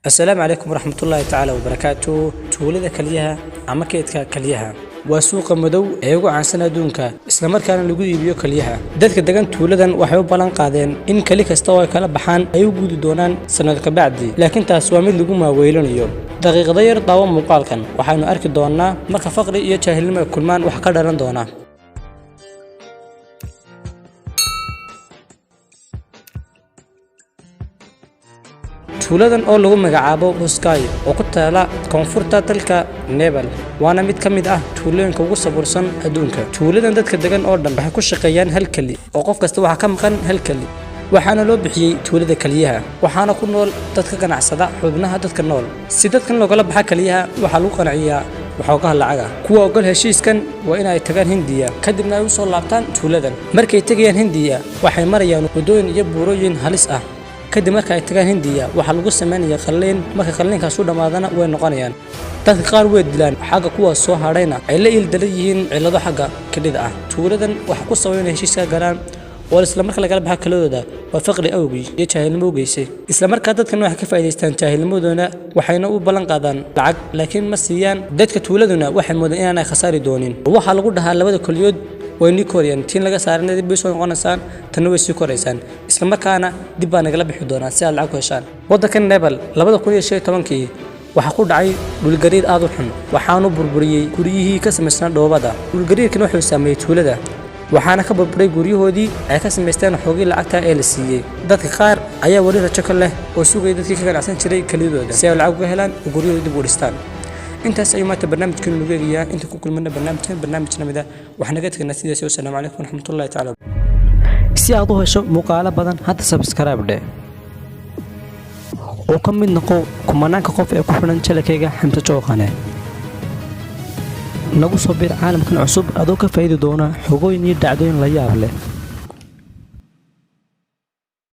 السلام عليكم ورحمة الله تعالى وبركاته. تولد كليها أما كيدك كليها وسوق مدو أيوة عن سنة دونك إسلام كان لجود يبيو كليها ذلك دجن تولدا وحيوب بلان قادين إن كليك استوى كلا بحان أيوجود دونان سنة كبعدي لكن تسوامي لجوما ويلون اليوم دقيقة غير طوام مقال كان وحين أركض دونا مرك فقري يتشهل ما كل مان وحكرنا دونا. tuuladan oo lagu magacaabo Buskay oo ku taala koonfurta dalka Nepal waana mid ka mid ah tuulooyinka ugu sabursan adduunka. Tuuladan dadka degan oo dhan waxay ku shaqeeyaan hal kali oo qof kasta waxa ka maqan hal kali waxaana loo bixiyay tuulada kaliyaha waxaana ku nool dadka ganacsada xubnaha dadka nool si dadkan looga baxa kaliyaha waxa lagu qanciyaa waxoogaha lacaga kuwa ogol heshiiskan waa in ay tagaan Hindiya kadibna ay u soo laabtaan tuuladan markay tagayaan Hindiya waxay marayaan wadooyin iyo buurooyin halis ah kadib marka ay tagaan Hindiya waxa lagu sameeyaa qalliin marka qalliinkaas uu dhamaadana way noqonayaan dadka qaar way dilaan xaga kuwa soo hareeyna ay la ildalayeen cilado xaga kadida ah tuuladan waxa ku sameeyay heshiiska garaan oo isla marka laga baxa kalooda waa faqri awgi iyo jaahilnimo geysay isla marka dadkan waxa ka faa'iideystaan jaahilnimadooda waxayna u balan qaadaan lacag laakiin ma siiyaan dadka tuuladuna waxay moodaan inaan khasaari doonin waxa lagu dhahaa labada kulliyood ويني كوريان تين لقى سعرنا دي بيسون قناصان تنوي كوريسان إسلام مكانه دي بان قلب حدونا سأل عقو هشان وده كان نبل لبده كل شيء طبعا كي وحقود عي والجريد أضحن وحانو بربري كوريه كسم السنة دوبدا والجريد كانوا حسامي تولده وحنا كبربري كوريه هودي عكس مستان حقوقي العقد إلسية ده خير أيه وريث شكله وسوق يدك كان عشان شري كليدو ده سأل عقو هلان وكوريه دي بورستان انت سيما برنامج كل لغوية انت كل منا برنامجنا مده وحنا قد كنا سيدي والسلام عليكم ورحمة الله تعالى si aad u hesho muuqaalo badan hadda subscribe dhe oo ka mid noqo kumanaanka qof ee ku xiran channelkayga Xamta Jooqane nagu soo bir caalamkan cusub adoo ka faa'iido doona xogooyin iyo dhacdooyin la yaab leh